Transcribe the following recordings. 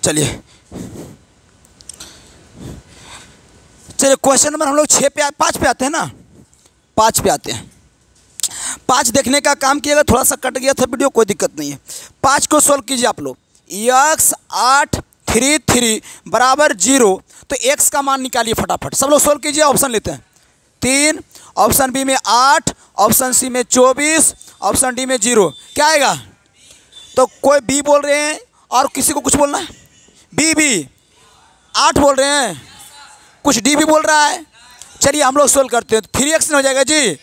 चलिए question number हम लोग 5 पे आते हैं ना, 5 पे आते हैं। 5 देखने का काम किएगा, थोड़ा सा कट गया था वीडियो, कोई दिक्कत नहीं है। 5 को सोल्व कीजिए आप लोग। x 8 3 3 बराबर 0, तो x का मान निकालिए फटाफट। सब लोग सोल्व कीजिए। ऑप्शन लेते हैं 3, ऑप्शन बी में 8, ऑप्शन सी में 24, ऑप्शन डी में 0। क्या आएगा? तो कोई बी बोल रहे हैं और किसी को कुछ बोलना है? बी 8 बोल रहे हैं, कुछ डी भी बोल रहा है। चलिए हम लोग सोल्व करते हैं। 3x हो जाएगा जी,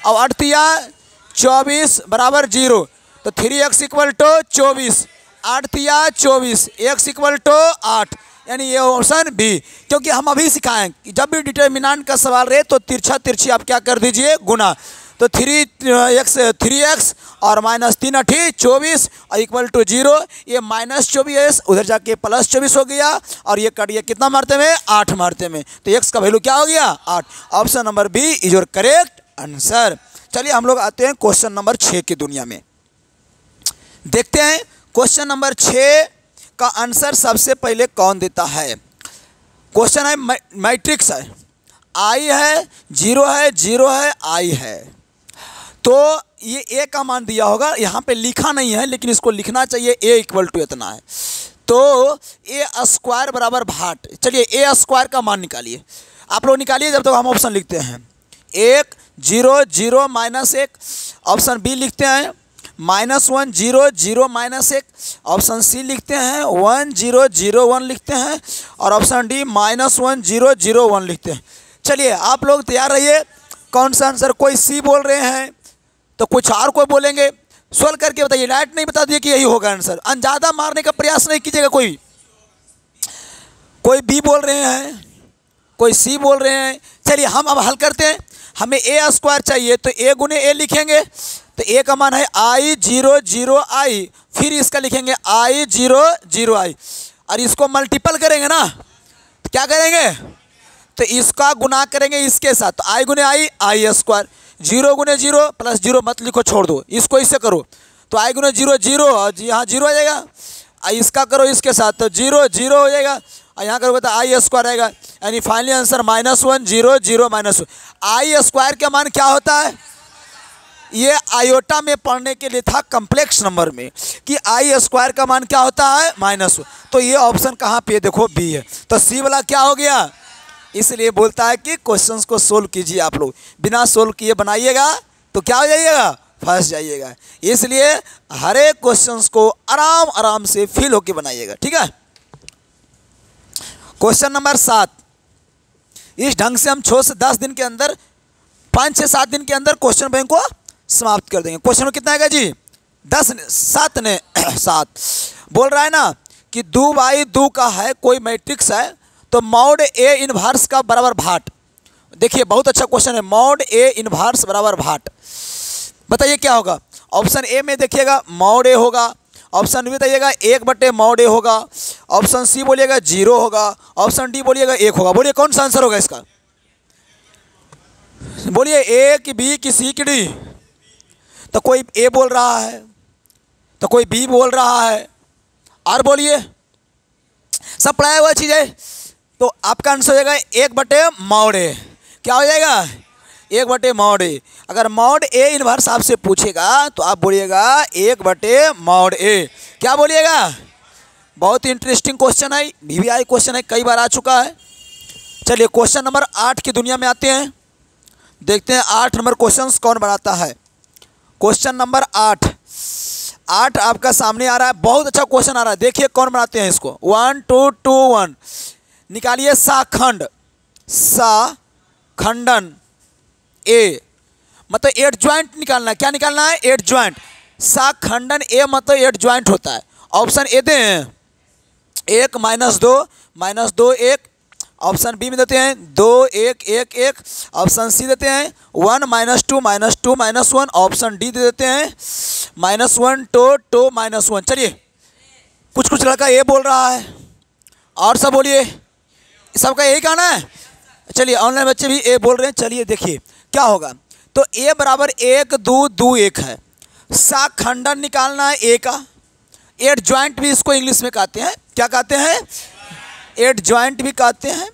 और 8 या 24 बराबर 0, तो 3x इक्वल टू 24, 8 या 24, x इक्वल टू 8, यानी ये ऑप्शन बी। क्योंकि हम अभी सिखाएं कि जब भी डिटर्मिनेंट का सवाल रहे तो तिरछा तिरछी आप क्या कर दीजिए? गुना। तो 3x और -3 8 24 और इक्वल टू 0, ये -24 उधर जाके +24 हो गया, और ये कट गया कितना मारते में? 8 मारते में। तो x का वैल्यू क्या हो गया? 8। Option number B is your correct answer. चलिए हम लोग आते हैं क्वेश्चन नंबर 6 की दुनिया में। देखते हैं क्वेश्चन नंबर 6 का आंसर सबसे पहले कौन देता है। क्वेश्चन है मैट्रिक्स है, i है, 0 है, 0 है, i है। तो ये a का मान दिया होगा, यहाँ पे लिखा नहीं है लेकिन इसको लिखना चाहिए। a इक्वल टू इतना है, तो a स्क्वायर बराबर भाट। चलिए a स्क्वायर का मान निकालिए, आप लोग निकालिए जब तक हम ऑप्शन लिखते हैं। 1 0 0 -1, ऑप्शन बी लिखते हैं -1 0 0 -1, ऑप्शन सी लिखते हैं 1 0 0 1 लिखते हैं, और ऑप्शन डी -1 0 0 1 लिखते हैं। चलिए आप लोग तैयार रहिए। कौन सा आंसर? कोई सी बोल रहे हैं तो कुछ और कोई बोलेंगे। सोल्व करके बताइए, डायरेक्ट नहीं बता दिए कि यही होगा आंसर। अंदाजा मारने का प्रयास नहीं कीजिएगा। कोई बी बोल रहे हैं, कोई सी बोल रहे हैं। चलिए हम अब हल करते हैं। हमें a स्क्वायर चाहिए, तो a गुने a लिखेंगे, तो a का मान है i 0 0 i, फिर इसका लिखेंगे i 0 0 i, और इसको मल्टीपल करेंगे ना, तो क्या करेंगे? तो इसका गुना करेंगे इसके साथ, तो i गुने i स्क्वायर, 0 गुने 0 प्लस 0 मत लिखो, छोड़ दो, इसको इससे करो, तो i गुने 0 0, और यहाँ 0 आ जाएगा। इसका करो इसके साथ, तो 0 0 हो जाएगा, और यहाँ करोगे तो i स्क्वायर आएगा। यानी फाइनली आंसर -1 0 0 -1। i स्क्वायर का मान क्या होता है? ये आयोटा में पढ़ने के लिए था, कम्प्लेक्स नंबर में, कि i स्क्वायर का मान क्या होता है? -1। तो ये ऑप्शन कहाँ पे? देखो बी है। तो सी वाला क्या हो गया? इसलिए बोलता है कि क्वेश्चंस को सोल्व कीजिए। आप लोग बिना सोल्व किए बनाइएगा तो क्या हो जाइएगा? फंस जाइएगा। इसलिए हर एक क्वेश्चंस को आराम आराम से फील होके बनाइएगा, ठीक है। क्वेश्चन नंबर 7, इस ढंग से हम 6 से 10 दिन के अंदर, 5 से 7 दिन के अंदर क्वेश्चन बैंक को समाप्त कर देंगे। क्वेश्चन कितना आएगा जी? 7 बोल रहा है ना कि 2/2 का है कोई मैट्रिक्स है, तो मॉड a इनवर्स का बराबर भाट। देखिए बहुत अच्छा क्वेश्चन है, मॉड a इनवर्स बराबर भाट। बताइए क्या होगा? ऑप्शन ए में देखिएगा मॉड a होगा, ऑप्शन बी बताइएगा 1/मॉड a होगा, ऑप्शन सी बोलिएगा 0 होगा, ऑप्शन डी बोलिएगा 1 होगा। बोलिए कौन सा आंसर होगा इसका? बोलिए ए कि बी कि सी कि डी? तो कोई ए बोल रहा है, तो कोई बी बोल रहा है, और बोलिए। सब पढ़ाया हुआ चीज़ है। तो आपका आंसर हो जाएगा 1/मॉड a। क्या हो जाएगा? 1/मॉड a। अगर मॉड a इनवर्स आपसे पूछेगा तो आप बोलिएगा 1/मॉड a। क्या बोलिएगा? बहुत ही इंटरेस्टिंग क्वेश्चन है, VVI क्वेश्चन है, कई बार आ चुका है। चलिए क्वेश्चन नंबर 8 की दुनिया में आते हैं। देखते हैं 8 नंबर क्वेश्चन कौन बनाता है। क्वेश्चन नंबर 8 आपका सामने आ रहा है। बहुत अच्छा क्वेश्चन आ रहा है, देखिए कौन बनाते हैं इसको। 1 2 2 1 निकालिए खंडन ए, मतलब 8 जॉइंट निकालना है। क्या निकालना है? 8 जॉइंट। खंडन ए मतलब 8 जॉइंट होता है। ऑप्शन ए दें 1 -2 1, ऑप्शन बी में देते हैं 2 1 1 1, ऑप्शन सी देते हैं 1 -2 -2 -1, ऑप्शन डी दे देते हैं -1 2 -1। चलिए कुछ लड़का ए बोल रहा है, और सब बोलिए, सबका यही कहना है। चलिए ऑनलाइन बच्चे भी ए बोल रहे हैं। चलिए देखिए क्या होगा। तो ए बराबर 1 2 2 1 है। खंडन निकालना है ए का, 8 जॉइंट भी इसको इंग्लिश में कहते हैं, क्या कहते हैं, एड जॉइंट भी कहते हैं,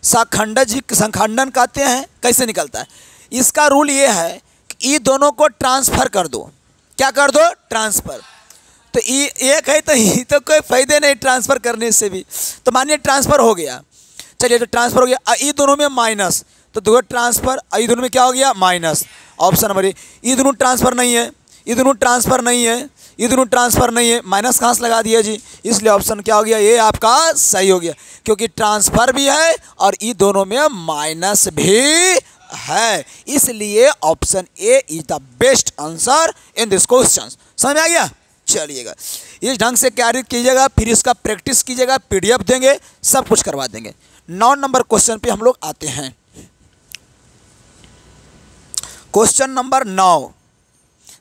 संखंडन कहते हैं। कैसे निकलता है, इसका रूल ये है कि ये दोनों को ट्रांसफ़र कर दो। क्या कर दो, ट्रांसफ़र। तो ये एक है तो ये तो कोई फायदे नहीं ट्रांसफ़र करने से भी। तो मानिए ट्रांसफ़र हो गया, चलिए तो ट्रांसफ़र हो गया, ये दोनों में माइनस, तो दो ट्रांसफ़र, ये दोनों में क्या हो गया, माइनस। ऑप्शन नंबर ये दोनों ट्रांसफ़र नहीं है, ये दोनों ट्रांसफ़र नहीं है, ये दोनों ट्रांसफ़र नहीं है, माइनस कहाँ से लगा दिया जी, इसलिए ऑप्शन क्या हो गया, ये आपका सही हो गया, क्योंकि ट्रांसफ़र भी है और ये दोनों में माइनस भी है, इसलिए option A is the best answer in this question. समझ में आ गया। चलिएगा, इस ढंग से कैरी कीजिएगा, फिर इसका प्रैक्टिस कीजिएगा, पीडीएफ देंगे, सब कुछ करवा देंगे। 9 नंबर क्वेश्चन पे हम लोग आते हैं। क्वेश्चन नंबर 9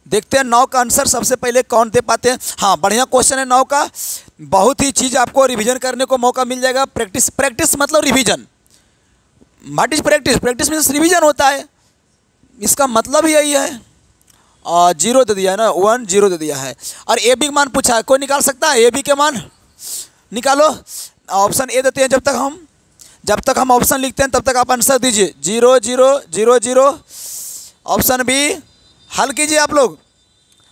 देखते हैं 9 का आंसर सबसे पहले कौन दे पाते हैं। हाँ, बढ़िया क्वेश्चन है 9 का, बहुत ही चीज़ आपको रिवीजन करने को मौका मिल जाएगा। प्रैक्टिस, प्रैक्टिस मतलब revision. What is practice, practice means revision होता है, इसका मतलब ही यही है। 0 दे दिया है ना, 1 0 दे दिया है, और ए बी का मान पूछा है, कोई निकाल सकता है ए बी के मान, निकालो। ऑप्शन ए देते हैं, जब तक हम ऑप्शन लिखते हैं तब तक आप आंसर दीजिए। 0 0 0 0। ऑप्शन बी हल कीजिए आप लोग।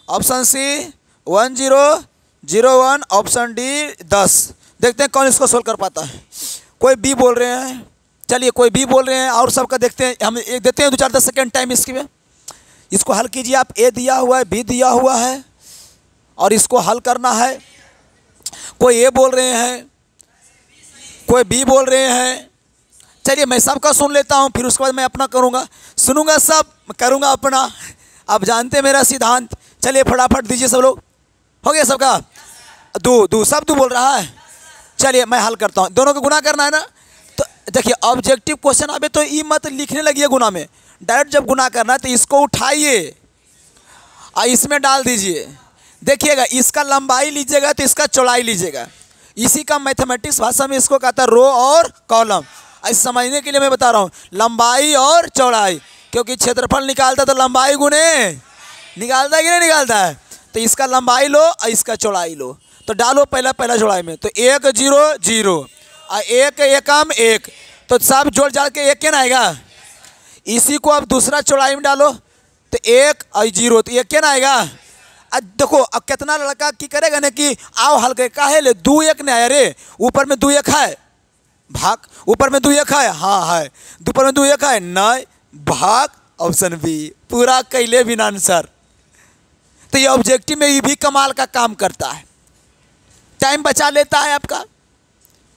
Option C 1 0 0 1। Option D 10। देखते हैं कौन इसको सोल्व कर पाता है। कोई बी बोल रहे हैं, चलिए कोई बी बोल रहे हैं, और सबका देखते हैं, हम एक देते हैं 2-4-10 सेकेंड टाइम इसके में। इसको हल कीजिए आप। ए दिया हुआ है, बी दिया हुआ है, और इसको हल करना है। कोई ए बोल रहे हैं, कोई बी बोल रहे हैं। चलिए मैं सबका सुन लेता हूँ, फिर उसके बाद मैं अपना करूँगा, सुनूंगा सब, करूँगा अपना। आप जानते हैं मेरा सिद्धांत। चलिए फटाफट दीजिए सब लोग। हो गया सबका? दो सब दो बोल रहा है। चलिए मैं हल करता हूँ। दोनों को गुना करना है ना, तो देखिए ऑब्जेक्टिव क्वेश्चन आवे तो ई मत लिखने लगिए गुना में, डायरेक्ट जब गुना करना है तो इसको उठाइए और इसमें डाल दीजिए। देखिएगा, इसका लंबाई लीजिएगा तो इसका चौड़ाई लीजिएगा। इसी का मैथमेटिक्स भाषा में इसको कहता है रो और कॉलम। ऐसे समझने के लिए मैं बता रहा हूँ, लंबाई और चौड़ाई, क्योंकि क्षेत्रफल निकालता तो लंबाई गुने निकालता है कि नहीं निकालता है। तो इसका लंबाई लो और इसका चौड़ाई लो, तो डालो पहला चौड़ाई में, तो 1 0 0 और 1 एकम 1, तो सब जोड़ जाड़ के 1 क्या ना आएगा। इसी को अब दूसरा चौड़ाई में डालो तो 1 और 0, तो 1 क्या ना आएगा। अब देखो अब कितना लड़का की करेगा ना कि आओ हल्के काहे ले 2 1 नहीं आया रे, ऊपर में 2 1 है भाग, ऊपर में 2 1 है, हाँ है, ऊपर में 2 1 है, नहीं भाग। ऑप्शन बी पूरा कैले बिना आंसर। तो ये ऑब्जेक्टिव में ये भी कमाल का काम करता है, टाइम बचा लेता है आपका,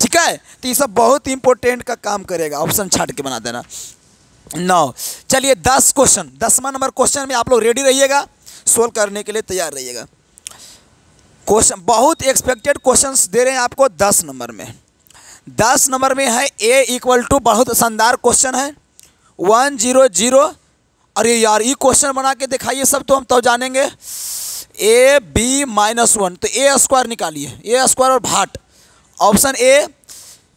ठीक है। तो ये सब बहुत इंपॉर्टेंट का काम करेगा। ऑप्शन छाट के बना देना। 9 चलिए 10 क्वेश्चन, 10वां नंबर क्वेश्चन में आप लोग रेडी रहिएगा, सोल्व करने के लिए तैयार रहिएगा। क्वेश्चन बहुत एक्सपेक्टेड क्वेश्चंस दे रहे हैं आपको 10 नंबर में। 10 नंबर में है ए इक्वल टू, बहुत शानदार क्वेश्चन है, 1 0 0। अरे यार ये क्वेश्चन बना के दिखाइए सब, तो हम तो जानेंगे। ए बी -1, तो ए स्क्वायर निकालिए, ए स्क्वायर और भाट। ऑप्शन ए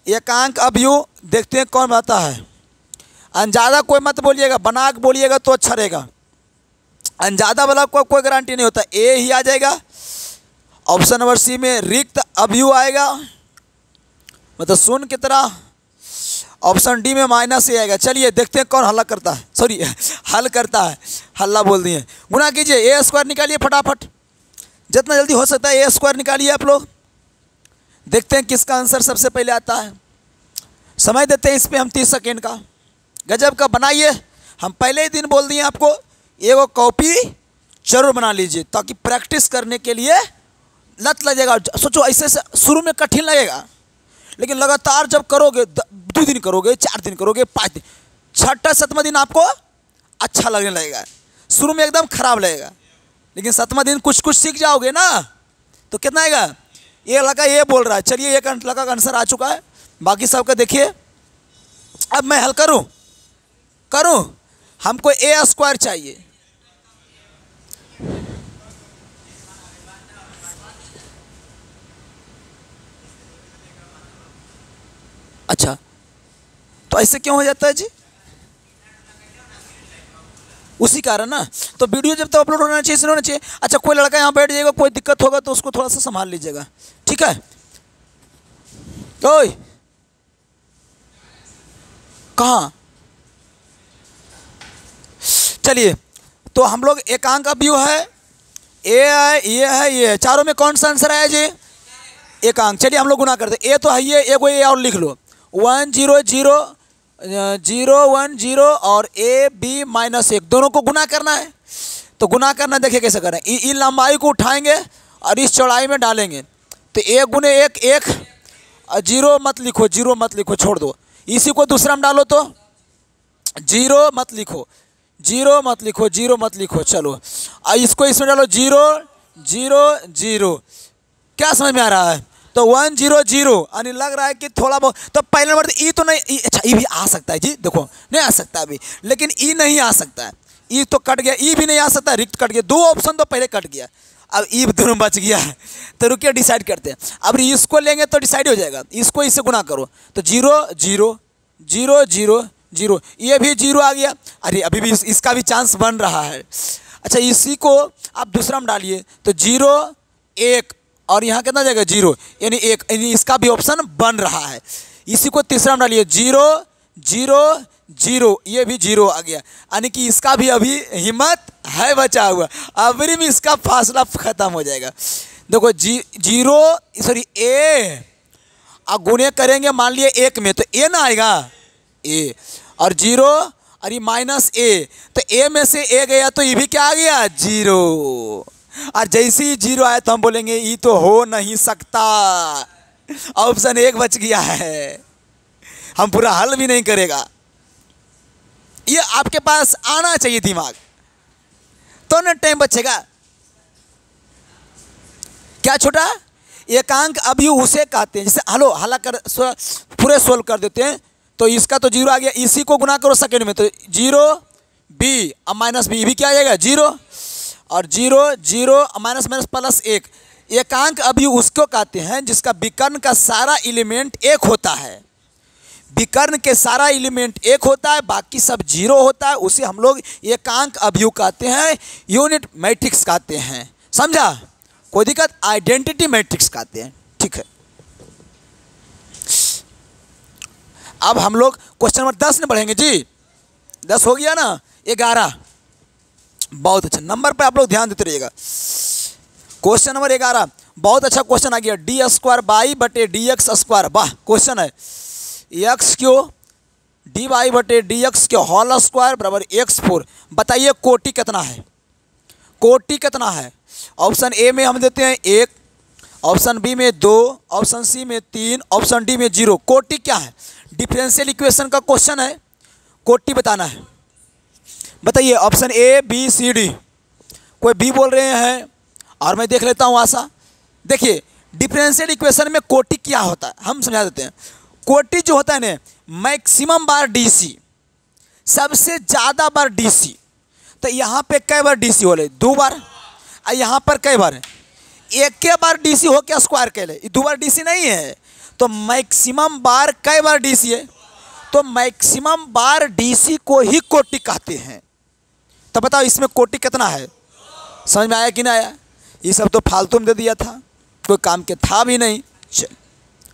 एकांक अवयव, देखते हैं कौन आता है। अनजादा कोई मत बोलिएगा, बना के बोलिएगा तो अच्छा रहेगा। अनजादा वाला कोई गारंटी नहीं होता, ए ही आ जाएगा। ऑप्शन नंबर सी में रिक्त अवयव आएगा, मतलब शून्य की तरह। ऑप्शन डी में -a आएगा। चलिए देखते हैं कौन हल्ला करता है, सॉरी हल करता है, हल्ला बोल दिए। गुना कीजिए, ए स्क्वायर निकालिए फटाफट, जितना जल्दी हो सकता है ए स्क्वायर निकालिए आप लोग। देखते हैं किसका आंसर सबसे पहले आता है। समय देते हैं इस पर हम 30 सेकेंड का, गजब का बनाइए। हम पहले ही दिन बोल दिए आपको, एगो कॉपी जरूर बना लीजिए, ताकि प्रैक्टिस करने के लिए लत लगेगा। सोचो ऐसे शुरू में कठिन लगेगा, लेकिन लगातार जब करोगे, 2 दिन करोगे, 4 दिन करोगे, 5 दिन, 6वां 7वां दिन आपको अच्छा लगने लगेगा। शुरू में एकदम खराब लगेगा, लेकिन 7वां दिन कुछ कुछ सीख जाओगे ना, तो कितना आएगा। ये लड़का ये बोल रहा है, चलिए एक लड़का का आंसर आ चुका है, बाकी सबका देखिए। अब मैं हल करूं, हमको ए स्क्वायर चाहिए। अच्छा, तो ऐसे क्यों हो जाता है जी, उसी कारण ना। तो वीडियो जब तक अपलोड होना चाहिए, होना चाहिए। अच्छा, कोई लड़का यहाँ बैठ जाएगा, कोई दिक्कत होगा तो उसको थोड़ा सा संभाल लीजिएगा, ठीक है। ओए कहाँ? चलिए, तो हम लोग एकांक अवयव है, ए है, ये है, ये है, चारों में कौन सा आंसर आया जी? एकांक। चलिए हम लोग गुना करते हैं। ए तो है ये, एगो ए और लिख लो, 1 0 0 0 1 0 और ए बी -1 दोनों को गुना करना है। तो गुना करना देखिए कैसे करें। ई लंबाई को उठाएंगे और इस चौड़ाई में डालेंगे, तो 1 गुने 1 1, जीरो मत लिखो, जीरो मत लिखो, छोड़ दो। इसी को दूसरा में डालो तो जीरो मत लिखो, जीरो मत लिखो, जीरो मत लिखो। चलो इसको इसमें डालो, 0 0 0। क्या समझ में आ रहा है? तो 1 0 0 यानी लग रहा है कि थोड़ा बहुत। तो पहले नंबर ई तो नहीं, अच्छा ई भी आ सकता है जी, देखो नहीं आ सकता अभी, लेकिन ई नहीं आ सकता है। ई तो कट गया, ई भी नहीं आ सकता, रिक्त कट गया, 2 ऑप्शन तो पहले कट गया, अब ई दोनों बच गया है। तो रुकिए डिसाइड करते हैं। अब इसको लेंगे तो डिसाइड हो जाएगा, इसको इससे गुना करो तो 0 0 0 0 0, ये भी 0 आ गया। अरे अभी भी इसका भी चांस बन रहा है। अच्छा इसी को आप दूसरा में डालिए तो 0 1 और यहाँ कितना जाएगा 0 यानी 1, यानी इसका भी ऑप्शन बन रहा है। इसी को तीसरा में डालिए 0 0 0, ये भी 0 आ गया, यानी कि इसका भी अभी हिम्मत है बचा हुआ, अभी भी इसका फासला खत्म हो जाएगा। देखो 0 सॉरी ए अब गुने करेंगे मान लिए 1 में तो ए ना आएगा ए, और 0 और ये -a, तो a में से a गया तो ये भी क्या आ गया 0, और जैसे ही 0 आया तो हम बोलेंगे ये तो हो नहीं सकता, ऑप्शन 1 बच गया है, हम पूरा हल भी नहीं करेगा। ये आपके पास आना चाहिए दिमाग, तो ना टाइम बचेगा। क्या छोटा? एकांक अवयव उसे कहते हैं, जैसे हलो हला कर पूरे सोल्व कर देते हैं। तो इसका तो 0 आ गया, इसी को गुना करो सेकंड में तो 0 b अब -b भी क्या आ जाएगा 0, और 0 0 -+1। एकांक अवयव उसको कहते हैं जिसका विकर्ण का सारा एलिमेंट 1 होता है, विकर्ण के सारा एलिमेंट 1 होता है, बाकी सब 0 होता है, उसे हम लोग एकांक अवयव कहते हैं, यूनिट मैट्रिक्स कहते हैं। समझा? कोई दिक्कत? आइडेंटिटी मैट्रिक्स कहते हैं। ठीक है, अब हम लोग क्वेश्चन नंबर 10 में बढ़ेंगे जी। 10 हो गया ना, 11। बहुत अच्छा, नंबर पे आप लोग ध्यान देते रहिएगा। क्वेश्चन नंबर 11 बहुत अच्छा क्वेश्चन आ गया, d² वाह क्वेश्चन है। x क्यों dy/dx के होल स्क्वायर बराबर x4। बताइए कोटि कितना है? कोटि कितना है? ऑप्शन ए में हम देते हैं 1, ऑप्शन बी में 2, ऑप्शन सी में 3, ऑप्शन डी में 0। कोटि क्या है? डिफरेंशियल इक्वेशन का क्वेश्चन है, कोटि बताना है। बताइए option A B C D, कोई बी बोल रहे हैं और मैं देख लेता हूँ आशा। देखिए डिफरेंशियल इक्वेशन में कोटि क्या होता है हम समझा देते हैं। कोटि जो होता है ना, मैक्सिमम बार डीसी, सबसे ज़्यादा बार डीसी। तो यहाँ पे कई बार डीसी हो ले? 2 बार। और यहाँ पर कई बार है? 1 बार डीसी हो क्या स्क्वायर के ले? 2 बार डीसी नहीं है, तो मैक्सिमम बार कई बार डीसी है, तो मैक्सिमम बार डीसी को ही कोटि कहते हैं। तो बताओ इसमें कोटि कितना है? समझ में आया कि नहीं आया? ये सब तो फालतू में दे दिया था, कोई काम के था भी नहीं।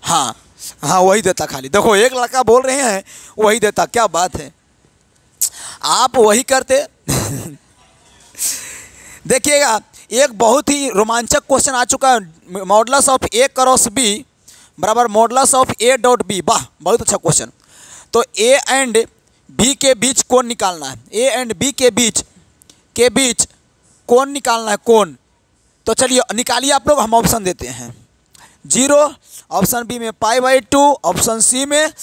हाँ हाँ वही देता खाली। देखो एक लड़का बोल रहे हैं वही देता, क्या बात है, आप वही करते। देखिएगा एक बहुत ही रोमांचक क्वेश्चन आ चुका है, modulus of a cross b बराबर modulus of a dot b। वाह बहुत अच्छा क्वेश्चन। तो a एंड b के बीच कोण निकालना है, a एंड b के बीच कोण निकालना है, कोण। तो चलिए निकालिए आप लोग, हम ऑप्शन देते हैं 0, ऑप्शन बी में π/2, ऑप्शन सी में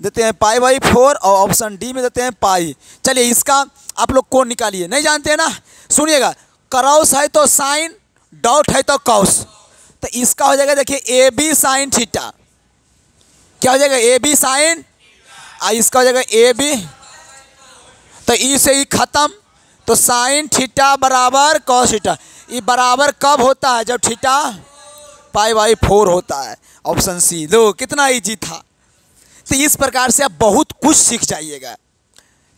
देते हैं π/4 और ऑप्शन डी में देते हैं पाई। चलिए इसका आप लोग कोण निकालिए, नहीं जानते हैं ना? सुनिएगा, क्रॉस है तो साइन, डॉट है तो कॉस। तो इसका हो जाएगा देखिए ए बी साइन थीटा। क्या हो जाएगा? ए बी साइन, इसका हो जाएगा ए बी, तो ई से ई खत्म, तो साइन थीटा बराबर कॉस थीटा। ये बराबर कब होता है? जब थीटा π/4 होता है। Option C. लो कितना इजी था। तो इस प्रकार से आप बहुत कुछ सीख जाइएगा।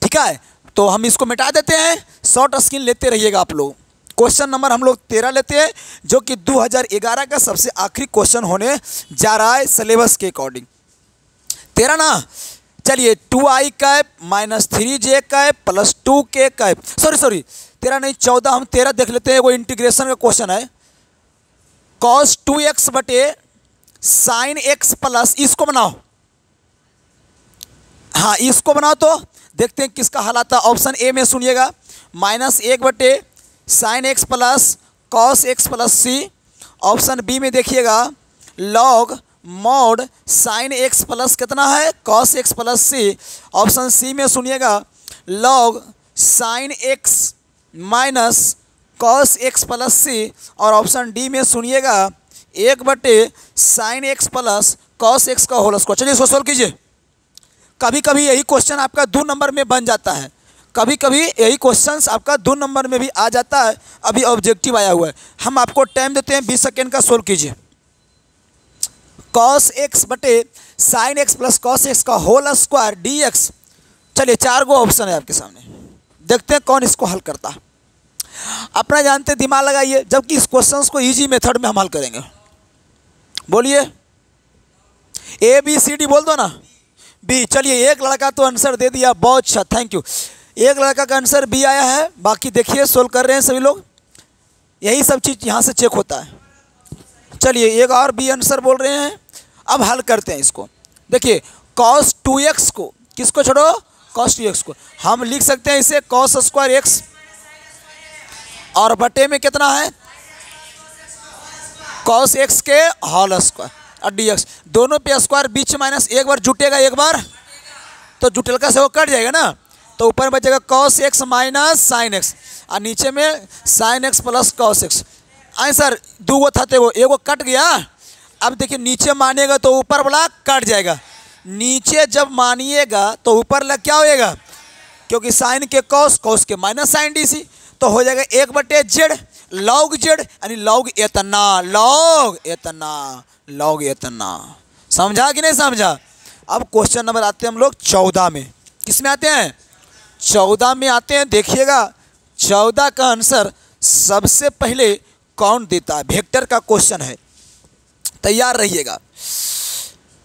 ठीक है, तो हम इसको मिटा देते हैं, शॉर्ट स्क्रीन लेते रहिएगा आप लोग। क्वेश्चन नंबर हम लोग 13 लेते हैं, जो कि 2011 का सबसे आखिरी क्वेश्चन होने जा रहा है सिलेबस के अकॉर्डिंग। 13 ना, चलिए 2i cap minus 3j cap plus 2k cap, sorry 13 नहीं 14, हम 13 देख लेते हैं। वो इंटीग्रेशन का क्वेश्चन है। cos 2x बटे साइन x प्लस, इसको बनाओ, हाँ इसको बनाओ तो देखते हैं किसका हल आता है। ऑप्शन ए में सुनिएगा, -1 बटे sine x plus cos x plus C. Option B में देखिएगा log mod sine x plus कितना है cos x plus C. Option C में सुनिएगा log sine x minus cos x plus C. और ऑप्शन डी में सुनिएगा 1 बटे sine x plus cos x का होल स्क्वायर। चलिए इसको सोल्व कीजिए। कभी कभी यही क्वेश्चन आपका 2 नंबर में बन जाता है, कभी कभी यही क्वेश्चंस आपका 2 नंबर में भी आ जाता है। अभी ऑब्जेक्टिव आया हुआ है, हम आपको टाइम देते हैं 20 सेकेंड का, सोल्व कीजिए। कॉस x बटे sine x plus cos x का होल स्क्वायर dx। चलिए 4 गो ऑप्शन है आपके सामने, देखते हैं कौन इसको हल करता है। अपना जानते दिमाग लगाइए, जबकि इस क्वेश्चंस को इजी मेथड में हम हल करेंगे। बोलिए ABCD बोल दो ना, बी। चलिए एक लड़का तो आंसर दे दिया, बहुत अच्छा, थैंक यू। एक लड़का का आंसर बी आया है, बाकी देखिए सोल्व कर रहे हैं सभी लोग। यही सब चीज़ यहाँ से चेक होता है। चलिए एक और बी आंसर बोल रहे हैं। अब हल करते हैं इसको। देखिए cos 2x को, किसको छोड़ो, cos 2x को हम लिख सकते हैं इसे cos स्क्वायर x, और बटे में कितना है cos x के होल स्क्वायर और dx। दोनों पे स्क्वायर बीच माइनस, एक बार जुटेगा एक बार तो जुटेलका से वो कट जाएगा ना, तो ऊपर बचेगा cos x minus sine x और नीचे में साइन x प्लस cos x। आंसर 2 गो था, एगो कट गया। अब देखिए नीचे मानिएगा तो ऊपर वाला कट जाएगा, नीचे जब मानिएगा तो ऊपर वाला क्या होएगा, क्योंकि साइन के cos, cos के माइनस साइन dc, तो हो जाएगा 1 बटे जेड लॉग जेड, यानी लॉग इतना, लॉग इतना। समझा कि नहीं समझा। अब क्वेश्चन नंबर आते हैं हम लोग 14 में। किस में आते हैं, 14 में आते हैं। देखिएगा 14 का आंसर सबसे पहले कौन देता है, वेक्टर का क्वेश्चन है, तैयार रहिएगा।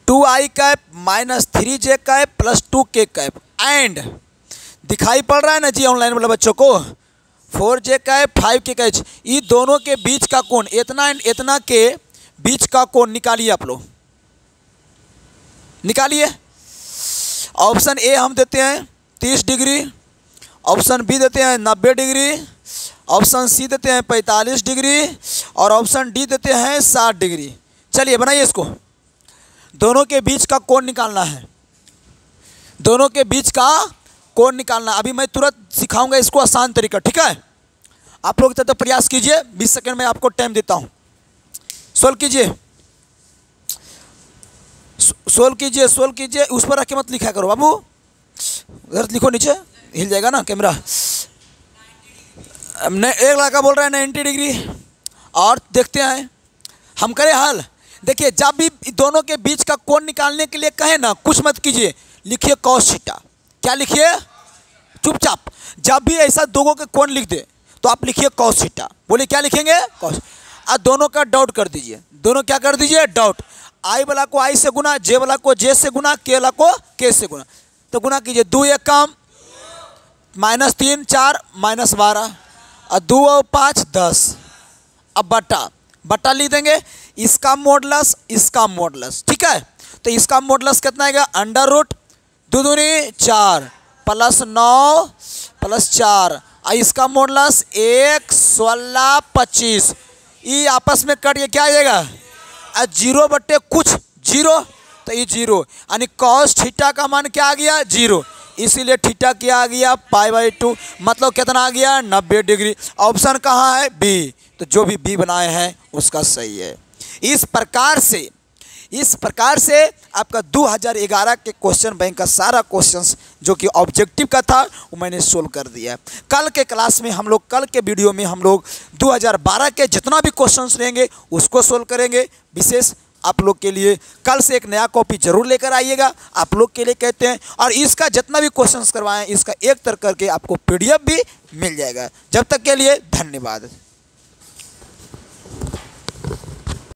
2i cap minus 3j cap plus 2k cap and, दिखाई पड़ रहा है ना जी ऑनलाइन वाले बच्चों को, 4j कैप 5k कैप, ये दोनों के बीच का कोण, इतना एंड इतना के बीच का कोण निकालिए आप लोग, निकालिए। ऑप्शन ए हम देते हैं 30 डिग्री, ऑप्शन बी देते हैं 90 डिग्री, ऑप्शन सी देते हैं 45 डिग्री और ऑप्शन डी देते हैं 60 डिग्री। चलिए बनाइए इसको, दोनों के बीच का कोण निकालना है, दोनों के बीच का कोण निकालना। अभी मैं तुरंत सिखाऊंगा इसको आसान तरीका, ठीक है। आप लोग तो प्रयास कीजिए, 20 सेकंड में आपको टाइम देता हूं, सोल्व कीजिए, सोल्व कीजिए, सोल्व कीजिए। उस पर रख के मत लिखा करो बाबू, उधर लिखो, नीचे हिल जाएगा ना कैमरा। एक लड़का बोल रहा है 90 डिग्री, और देखते हैं हम करें हल। देखिए जब भी दोनों के बीच का कोण निकालने के लिए कहे ना, कुछ मत कीजिए, लिखिए cos थीटा। क्या लिखिए, चुपचाप। जब भी ऐसा दोनों के कोण लिख दे तो आप लिखिए cos थीटा। बोलिए क्या लिखेंगे, cos। अब दोनों का डॉट कर दीजिए, दोनों क्या कर दीजिए, डॉट। आई वाला को आई से गुना, जे वाला को जे से गुना, के वाला को के से गुना, तो गुना कीजिए। 2 1 कम, -3 4 -12 और 2 और 5 10। अब बटा, बटा लिख देंगे, इसका मॉडुलस इसका मॉडुलस, ठीक है। तो इसका मॉडुलस कितना आएगा, अंडर रूट 2 दूनी 4 प्लस 9 प्लस 4, और इसका मॉडुलस 1 16 25। ये आपस में कट के क्या आएगा, 0 बटे कुछ 0, तो ये 0, यानी cos थीटा का मान क्या आ गया, 0। इसीलिए थीटा क्या आ गया, π/2, मतलब कितना आ गया, 90 डिग्री। ऑप्शन कहाँ है, बी। तो जो भी बी बनाए हैं उसका सही है। इस प्रकार से आपका 2011 के क्वेश्चन बैंक का सारा क्वेश्चंस जो कि ऑब्जेक्टिव का था वो मैंने सोल्व कर दिया है। कल के क्लास में हम लोग, कल के वीडियो में हम लोग 2012 के जितना भी क्वेश्चंस रहेंगे उसको सोल्व करेंगे। विशेष आप लोग के लिए कल से एक नया कॉपी जरूर लेकर आइएगा, आप लोग के लिए कहते हैं। और इसका जितना भी क्वेश्चंस करवाएं इसका एक तरह करके आपको PDF भी मिल जाएगा। जब तक के लिए धन्यवाद।